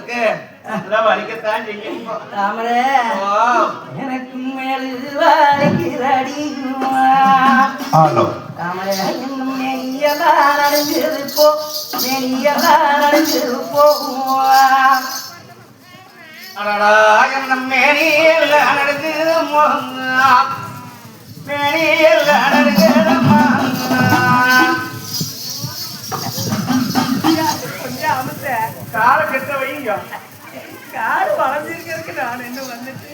இருக்கு வலிக்கத்தான் செய்யும் தாமரை எனக்கு மேல் வலிக்கிறடி தாமரை இன்னும் நெய்யெல்லாம் நடந்தது போ நெய்யெல்லாம் நடந்தது போகும் மேனியில் நடக்குது மேனியில் நடக்குதம்மா கொஞ்சம் அமுத்த காலை கட்ட வைங்க காடு வளைஞ்சிருக்கிறதுக்கு நான் என்ன வந்துட்டு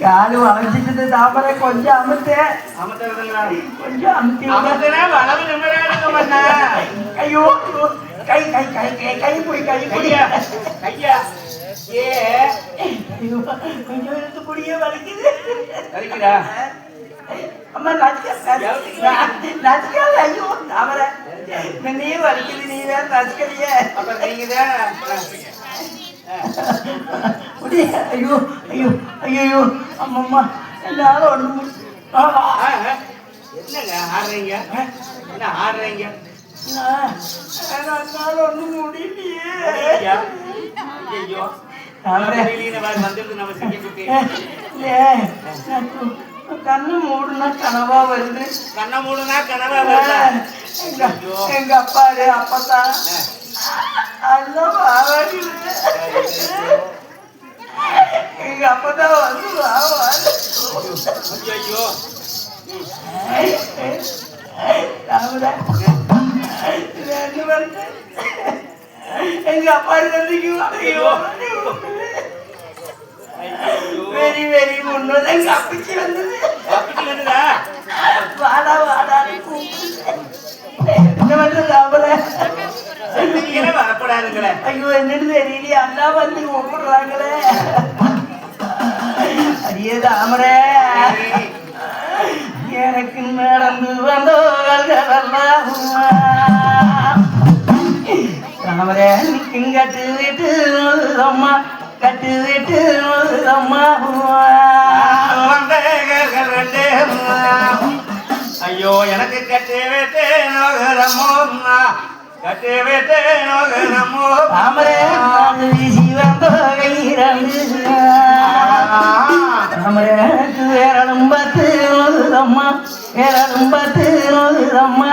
காடு வளைஞ்சிட்டு தாமரை கொஞ்சம் அமுத்தேன் கொஞ்சம் அமுத்தினா வளவு நிமிடம் ஐயோ கை கை கை கை கை போய் கை கையா கையா ஏ கொஞ்சம் எடுத்து குடியே வலிக்குது வலிக்குதா அம்மா நச்சுக்காத ஐயோ தாமரை நீ வலிக்குது நீ வேற நச்சுக்கலையே அப்ப நீங்க தான் ஐயோ ஐயோ ஐயோ அம்மம்மா என்னால ஒண்ணு என்னங்க ஆடுறீங்க என்ன ஆடுறீங்க என்னால ஒண்ணு முடியலையே ஐயோ கண்ணு மூடுனா கனவா வருது கண்ண மூடுனா கனவா வருது எங்க அப்பாரு அப்பதான் எங்க அப்பதான் வந்து ஐயோ எங்க அப்பாரு வெரி வெரி முன்னோட எங்க அப்பிச்சு வந்தது வாடா வாடா என்ன பண்றது அவளை வரக்கூடாதுங்களே ஐயோ என்னன்னு தெரியலையே அண்ணா வந்து கூப்பிடுறாங்களே அடியே தாமரை எனக்கு நடந்து வந்தோர்களெல்லாம் தாமரை நிற்கும் கட்டு விட்டு அம்மா கட்டு விட்டு அம்மா ஐயோ எனக்கு கட்டு விட்டு நோகரமோ கட்டு விட்டு நோகரமோ தாமரை வீசி வந்தோகையிரண்டு தாமரைக்கு வேறலும் பத்து நோகுதம்மா வேறலும் பத்து நோகுதம்மா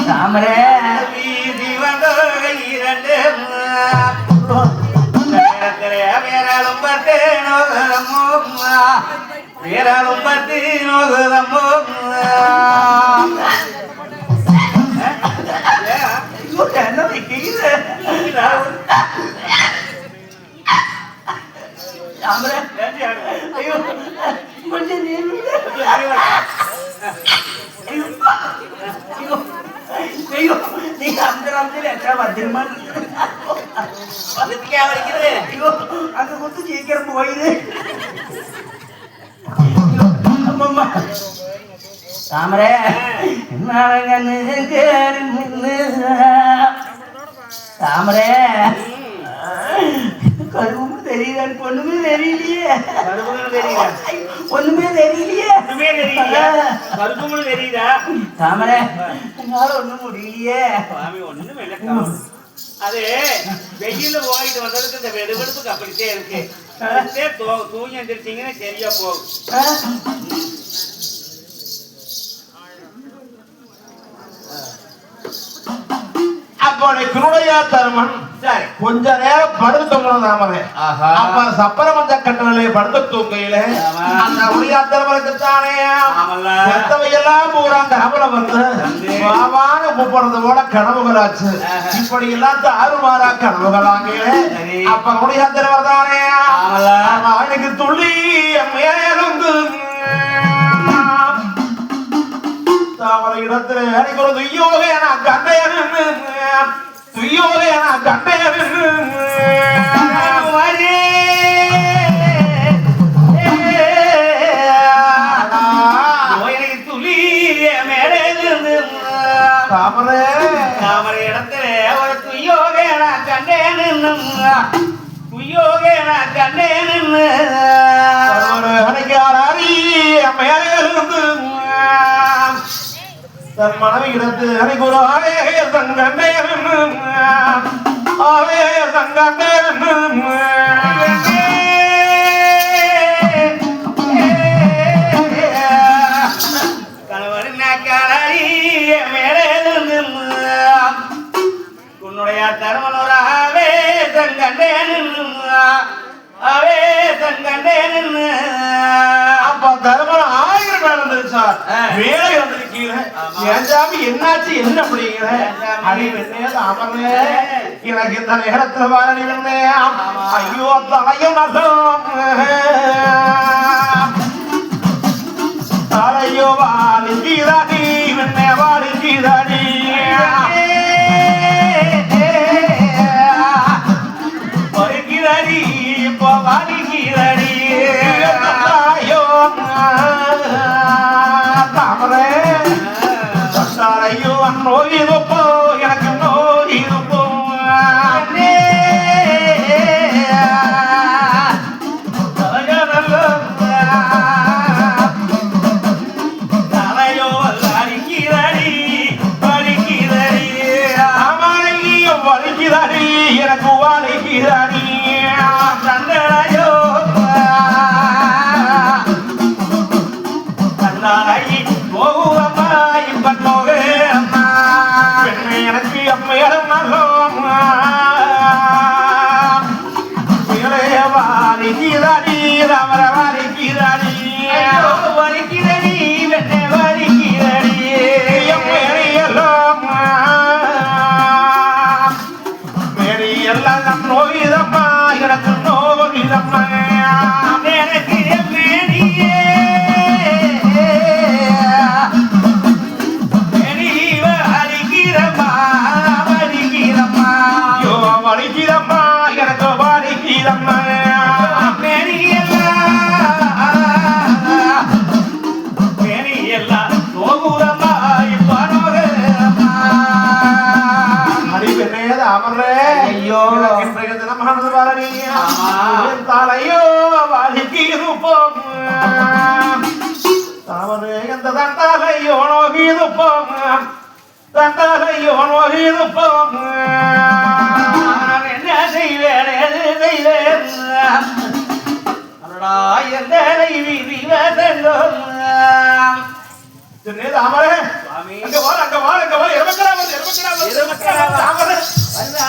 தாமரை வீசி வந்தோகையிரண்டு வேறாலும் பத்து நோகரமோ வேறாலும் பத்து நோகரமோ என்ன வைக்கிறது தாமரை ஐயோ கொஞ்சம் ஐயோ நீங்க அந்த ராமத்தில் எச்சா வந்துருமா ஐயோ அங்க கொடுத்து சீக்கிரம் போயிரு அம்மம்மா தாமரை தாமரை கரும்பு தெரியுது ஒண்ணுமே தெரியலையே ஒண்ணுமே தெரியலையே தெரியுதா தாமரை என்னால ஒண்ணும் முடியலையே ஒண்ணும் அது வெயில போயிட்டு வந்ததுக்கு இந்த வெடுவெடுப்புக்கு அப்படித்தே இருக்கு தூங்கி எந்திரிச்சிங்கன்னா சரியா போகும் குருடையா தருமன் கொஞ்ச நேரம் படுத்து தூங்கணும் தாமரை அப்ப சப்பரமஞ்ச கட்டணலை படுத்து தூக்கையில அந்த உடையா தருமனுக்குத்தானே எல்லாம் பூரா கனவுல வந்து பாவான கூப்பிடுறது போல கனவுகளாச்சு இப்படி எல்லாம் தாறுமாறா கனவுகளாங்க அப்ப உடையா தருவர் தானே அவனுக்கு துள்ளி மேலிருந்து தாமரை இடத்துல எனக்கு ஒரு துய்யோகையான கண்டையன்னு துய்யோகையான கண்டையன்னு துளி மேலே தாமரை தாமரை இடத்துல ஒரு துய்யோகையான கண்டையன்னு துய்யோகையான கண்டையன்னு தன் மனைவி இடத்து அனைகுரு ஆவே தங்கண்டே ஆவே தங்கண்டே கணவர் மேலே உன்னுடைய தருமனோராவே தங்கண்டேன் அவே தங்கண்டேன் அப்ப தருமன் 1000 மேல இருந்துச்சார் மேலே வந்திருக்கீங்க என் சாமி என்னாச்சு என்ன அப்படிங்கிற அடி வெண்ணே அமர்ந்தே எனக்கு இந்த நேரத்துல வாழி வெண்ணே ஐயோ தலையும் நகம் தலையோ வாழிக்கிறாடி வெண்ணே வாழிக்கிறாடி வருகிறாடி இப்போ வாழிக்கிறாடி ஐயோ தாமரே ஐயோ நோய் இருப்போ எனக்கு நோய் இருப்போ தலையோ அடிக்கிறாடி வலிக்கிறாடி அமரையும் வலிக்கிறாடி எனக்கு வலிக்கிறாடி தந்தையோ தந்தாயி போகுவம்மா இப்ப போக அம்மா பெண்ணை எனக்கு அம்மையாரும் நல்லோம் வாலிக்கிறாடி அவர வாலிக்கிறாடி வலிக்கிறடி வெண்ணை வலிக்கிறடி எல்லாம் மேரி எல்லாம் நோயிதம்மா எனக்கு நோயிதம்மா எனக்கு மேனியே வலிக்கிறம்மா வலிக்கிறம்மா ஐயோ வலிக்கிறம்மா எனக்கு வலிக்கிறம்மா மேனியெல்லாம் நோகுறம்மா இப்ப நோகுறம்மா அடி பெண்ணேது அமர்றே ஐயோ. இன்றைய தினமானது பாரணி ஆமா. தலையோ வலிக்கிறப்போம் தாமரே எந்த தண்டாலையோ நோகிருப்போம் தண்டாலையோ நோகிருப்போம் நான் என்ன செய்வேன் எது செய்வேன் அடடா எந்த வீதி வசங்கம் தாமரே சுவாமி. அங்க வா அங்க வா அங்க வா இருமக்கடா இருமக்கடா. தாமரே வருதா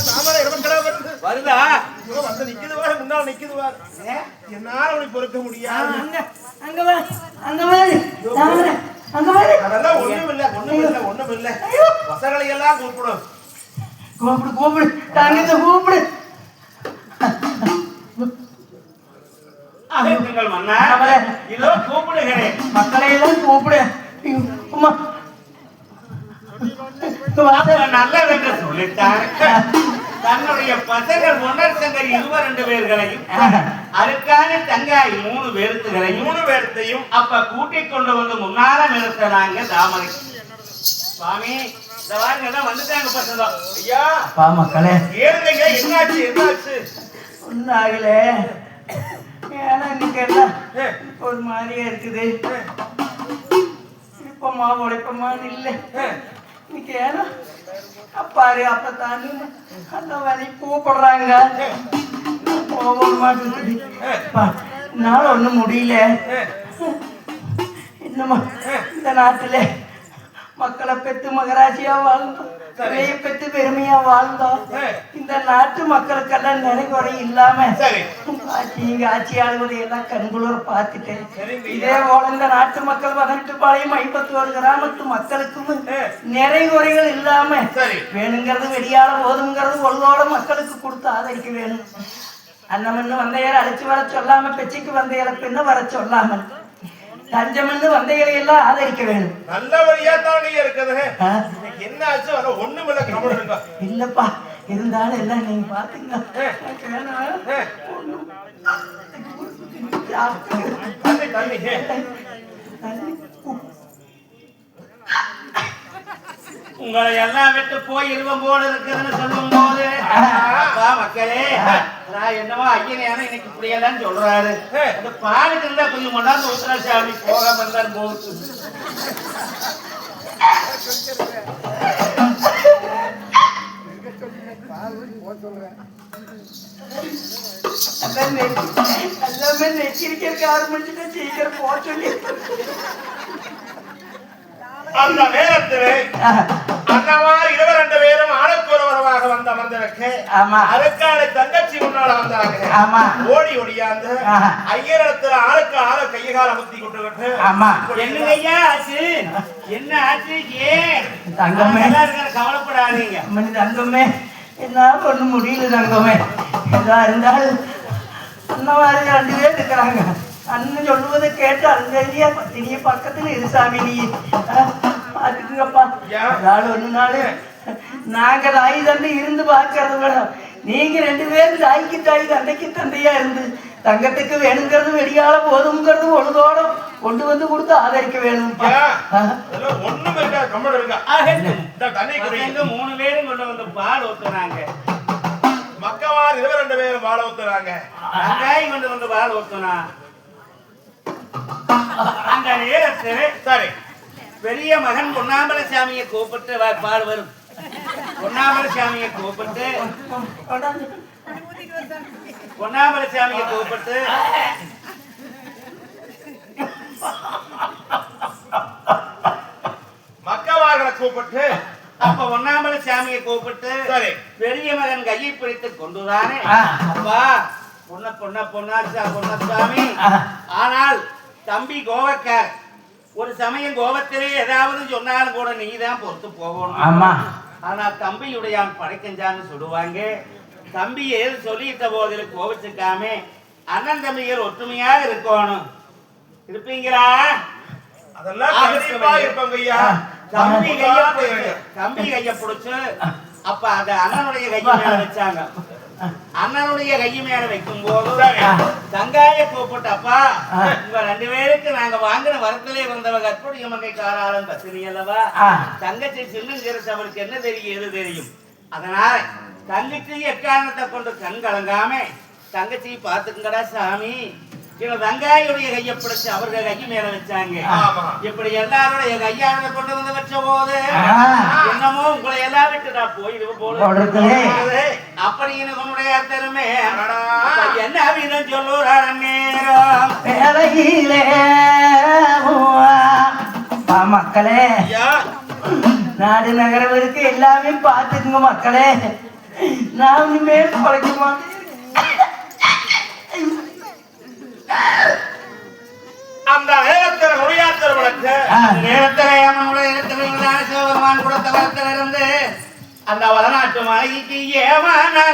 தாமரை இருமக்கடா வருது வருதா வந்து நிக்குது வாரு முன்னால் நிக்குது வாரு என்னால உனக்கு பொறுக்க முடியாது அங்க வா அங்க வா தாமரை அங்க வா அதெல்லாம் ஒண்ணும் இல்ல பசங்களை எல்லாம் கூப்பிடும் கூப்பிடு கூப்பிடு தங்கத்தை கூப்பிடு நீங்கள் மன்னா இதோ கூப்பிடுகிறேன் மக்களை எல்லாம் கூப்பிடு அம்மா அப்ப நல்லதென்று சொல்லிட்டார் தன்னுடைய பசங்கள் ஒன்னர் சங்கர் 2 பேர்களையும் அதுக்கான தங்காய் 3 பேருத்துகளையும் 3 பேர்த்தையும் அப்ப கூட்டிக் கொண்டு வந்து முன்னால நிறுத்தினாங்க தாமரை சுவாமி இந்த வாருங்க வந்துட்டாங்க பசங்க ஐயா அப்பா மக்களே ஏறுங்க என்னாச்சு ஒன்னும் ஆகல ஏன்னா இன்னைக்கு எல்லாம் ஒரு மாதிரியா இருக்குது இப்பமா உழைப்பமான்னு இல்லை இன்னைக்கு ஏன்னா அப்பாரு அப்பத்தான் அந்த வழி கூப்பிடுறாங்க போக மாட்டேங்குது என்னால ஒண்ணும் முடியல இன்னுமா இந்த நாட்டுல மக்களை பெத்து மகராட்சியா வாழ்ந்தோம் நிறைய பெத்து பெருமையா வாழ்ந்தோம் இந்த நாட்டு மக்களுக்கெல்லாம் நினைக்குறை இல்லாம இங்க ஆட்சி ஆளுவதை எல்லாம் கண்குளூர பார்த்துட்டேன் இதே போல இந்த நாட்டு மக்கள் 18 51 கிராமத்து மக்களுக்கும் நிறைகுறைகள் இல்லாம வேணுங்கிறது வெடியால போதுங்கிறது ஒழுங்கோட மக்களுக்கு கொடுத்து ஆதரிக்க வேணும் அன்னமன்னு வந்தையரை அழைச்சு வர சொல்லாம பெச்சுக்கு வந்தையரை பின்ன வர சொல்லாமல் தஞ்சமன்னு வந்தைகளை எல்லாம் ஆதரிக்க வேணும் நல்லபடியா தான் நீங்க இருக்குது என்ன ஆச்சு வர ஒண்ணுமில்ல கவனம் இருக்கா இல்லப்பா இருந்தாலும் எல்லாம் நீங்க பாத்துங்க உங்களை எல்லாம் விட்டு போய் இருவம் போல இருக்குதுன்னு சொல்லும் போது மக்களே நான் என்னவோ ஐயனையான இன்னைக்கு இப்படி எல்லாம் சொல்றாரு அந்த பாலுக்கு இருந்தா கொஞ்சம் கொண்டாந்து உத்தரசாமி போகாம இருந்தாரு போகுது எல்லாமே நெச்சிருக்க ஆரம்பிச்சுட்டு சீக்கிரம் போக சொல்லி அந்த நேரத்திலே அண்ணவா 22 பேரும் ஆளுக்கு ஒருவரமாக வந்து அமர்ந்திருக்க அதுக்கான தங்கச்சி முன்னால வந்தாங்க. ஓடி ஓடியாந்து ஐயரிடத்துல ஆளுக்கு ஆளு கையகால அமுத்தி கொண்டு என்னங்க ஐயா ஆச்சு? என்ன ஆச்சு? ஏன் தங்கமே கவலைப்படாதீங்க. தங்கமே என்னால ஒண்ணும் முடியல தங்கமே. எதா இருந்தாலும் அண்ணவாரு 2 பேர் இருக்கிறாங்க. அண்ணன் சொல்லுவதை கேட்டு அருந்தறியா நீ பக்கத்துல இரு சாமி. நீ பாத்துக்குங்கப்பா. நாள் 1 நாள் நாங்க தாய் தந்தை இருந்து பார்க்கறத விட நீங்க 2 பேரும் தாய்க்கு தாய் தந்தைக்கு தந்தையா இருந்து தங்கத்துக்கு வேணுங்கிறது வெடியால போதுங்கிறது ஒழுதோட கொண்டு வந்து கொடுத்து ஆதரிக்க வேணும். 3 பேரும் கொண்டு வந்து பால் ஊத்துறாங்க. மக்கவார் 22 பேரும் பால் ஊத்துறாங்க. வெங்காயம் கொண்டு வந்து பால் ஊத்துனா அந்த நேரத்தில் சரி பெரிய மகன் பொன்னாம்பலசாமியை கூப்பிட்டு பால் வரும். பொன்னாம்பலசாமியை கூப்பிட்டு மக்கவார்களை கூப்பிட்டு அப்ப பொன்னாம்பலசாமியை கூப்பிட்டு சரி பெரிய மகன் கையை பிடித்து கொண்டுதானே அப்பா பொன்னசாமி. ஆனால் தம்பி கோவக்கார் ஒரு சமயம் கோபத்திலே ஏதாவது சொன்னாலும் கூட நீதான் பொறுத்து போகணும். ஆனா தம்பியுடைய படைக்கஞ்சான்னு சொல்லுவாங்க. தம்பி ஏது சொல்லிட்ட போதில் கோபிச்சுக்காம அண்ணன் தம்பிகள் ஒற்றுமையாக இருக்கணும். இருப்பீங்களா? தம்பி கைய பிடிச்சு அப்ப அந்த அண்ணனுடைய கையை மேல வச்சாங்க. அண்ணனுடைய கையை மேல வைக்கும் போது தங்காய கூப்பிட்டப்பா உங்க 2 பேருக்கு நாங்க வாங்கின வரத்திலே வந்தவ கற்புடைய மங்கை காராளம் பத்தினி அல்லவா? தங்கச்சி சின்னஞ்சிரசு அவருக்கு என்ன தெரியும் எது தெரியும். அதனால தங்கச்சி எக்காரணத்தை கொண்டு கண் கலங்காம தங்கச்சி பாத்துக்குங்கடா சாமி. தங்காயுடைய கையை பிடிச்சு அவர்கள் கையை மேல வச்சாங்க. இப்படி எல்லாருடைய கையாளரை கொண்டு வந்து வச்ச போது என்னமோ உங்களை எல்லாம் விட்டு நான் போயிடுவோம் போல அப்படின்னு உன்னுடைய அர்த்தமே என்ன விதம் சொல்லுற நேரம் மக்களே நாடு நகரவருக்கு எல்லாமே பார்த்துக்குங்க மக்களே. நான் இனிமேல் பழைக்க மாட்டேன். அந்த நேரத்தில் உரையாற்றல் வழக்கு நேரத்தில் சிவபெருமான் குடத்தலத்தில் இருந்து அந்த வடநாட்டு மலைக்கு ஏமானோ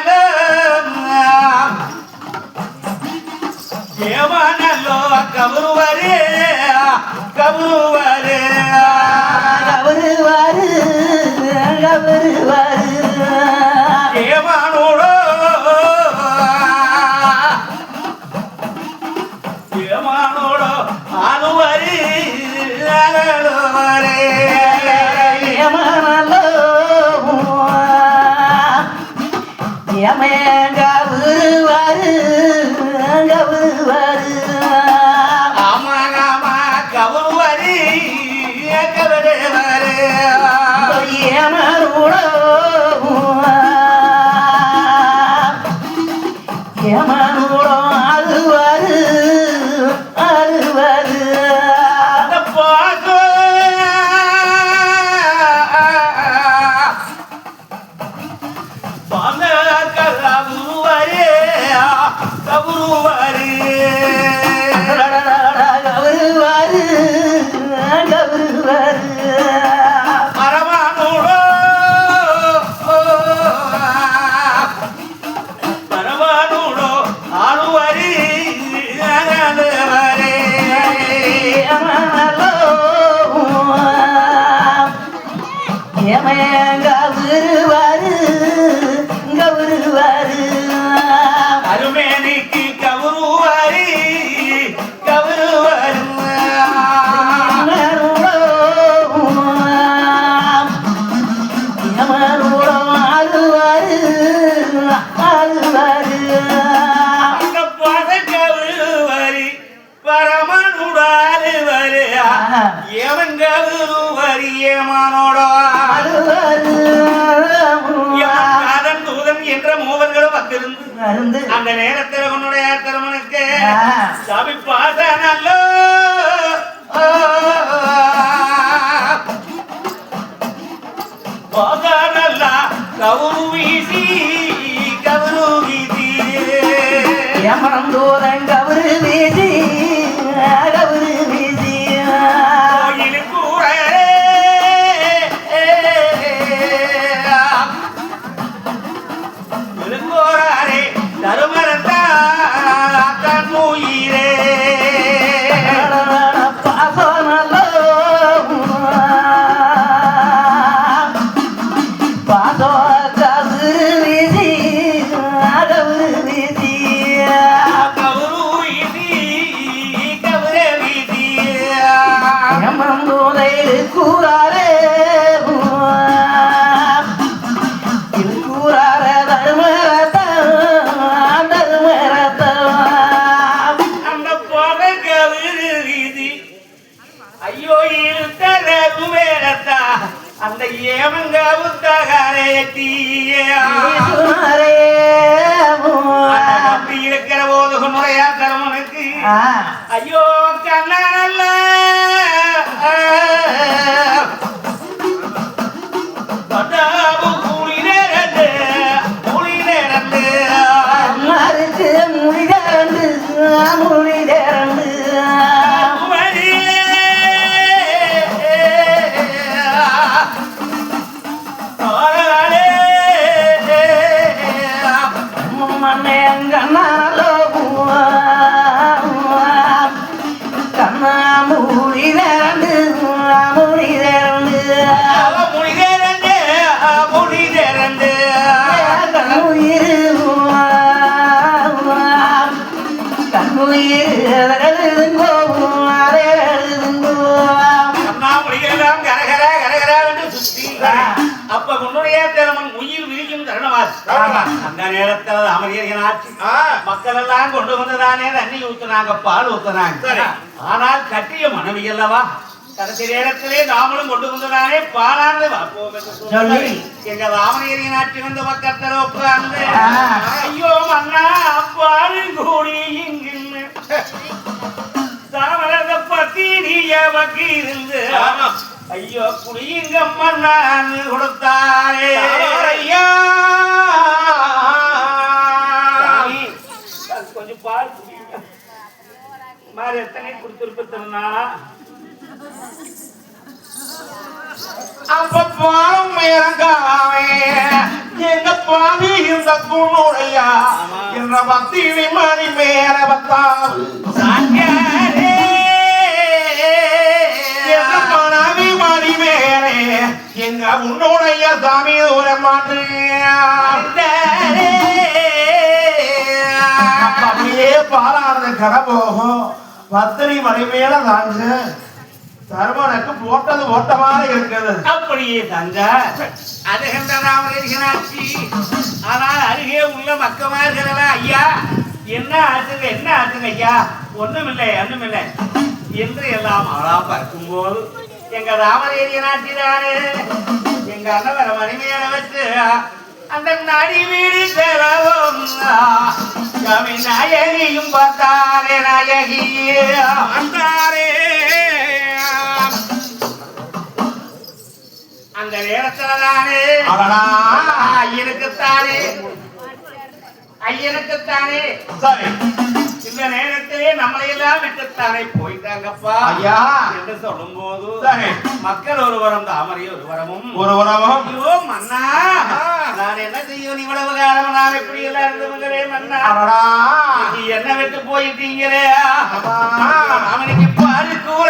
கபருவாரு கபருவாரு கபருவாரு கபருவாரு ஏமானோடோ ஏமானோடோ ஆளுவாரு அகழுவாரு ஏமானோ ஏமேங்கபுருவாரு கபருவாரு ஆமா ஆமா கபருவாரு கபருவாரு ஏமானோடோ ஏமானோடோ ஆளுவாரு ஆளுவாரு அருமேனிக்கு கவுருவாரி கவுருவாரு கவுருவாரி பரமனுடாரு வரையா எவங்காவது வரியமானோடோ அதன் தூதன் என்ற மூவர்களும் வந்திருந்து அந்த நேரத்தில் உன்னுடைய திருமணுக்கு சபிப்பாத நல்லோ போகாதல்ல கவுரு வீசி ஏமரந்தோதன் கவுரு வீசி தருமரத்தா தன் உயிரே கூறாரே கூறார அந்த போக கவிதி ஐயோ இழுத்தரகு வேறத்தா அந்த ஏமங்காவு அப்படி இருக்கிற போது முறையா தரமனுக்கு ஐயோ கண்ணா நல்ல அப்ப உன்னுடைய திறமன் உயிர் விரியும் தருணவாசி அந்த நேரத்தில் அமரியன் ஆட்சி மக்கள் எல்லாம் கொண்டு வந்ததானே தண்ணி ஊத்துனாங்க பால் ஊத்துனாங்க ஆனால் கட்டிய மனைவி அல்லவா கடைசி நேரத்திலே நாமளும் கொண்டு வந்ததானே பாலானது எங்க ராமநேரியின் ஆட்சி வந்து பக்கத்தில் உட்கார்ந்து ஐயோ மன்னா பாலும் கூடி இங்கின்னு தாமரத பத்தி நீ இருந்து ஐயோ குடியுங்க மன்னான் கொடுத்தாரே ஐயா கொஞ்சம் பால் குடிங்க மாதிரி எத்தனை கொடுத்துருப்பா அப்ப பாலம் இறங்காவே எங்க பாவி இந்த குணுடையா என்ற பக்தி விமானி மேல பத்தாவு எங்க உன்னுடைய சாமி தூரம் அப்படியே பாலானது கடை போகும் 10 மணி மேல தாங்க தருமனுக்கு போட்டது ஓட்டமாக இருக்கிறது அப்படியே தங்க அதுகின்ற ராமரேஷனாட்சி ஆனால் அருகே உள்ள மக்கமார்களா ஐயா என்ன ஆச்சுங்க ஐயா ஒண்ணுமில்லை என்று எல்லாம் ஆளா பார்க்கும் போது எங்க ராமரேஷனாட்சி தானே எங்க அண்ணவர மணிமையான வச்சு அந்த நடி வீடு செலவும் நாயகியும் பார்த்தாரே நாயகியே வந்தாரே அந்த நேரத்துல தானே ஐயனுக்குத்தானே சரி இந்த நேரத்திலே நம்மளை எல்லாம் விட்டுத்தானே போயிட்டாங்கப்பா ஐயா என்று சொல்லும் போது சரி மக்கள் ஒருவரம் தாமரை ஒருவரமும் ஐயோ மன்னா நான் என்ன செய்யும் இவ்வளவு காலம் நான் எப்படி எல்லாம் இருந்தவங்களே மன்னா அடடா என்ன விட்டு போயிட்டீங்களே அவனுக்கு பாரு கூற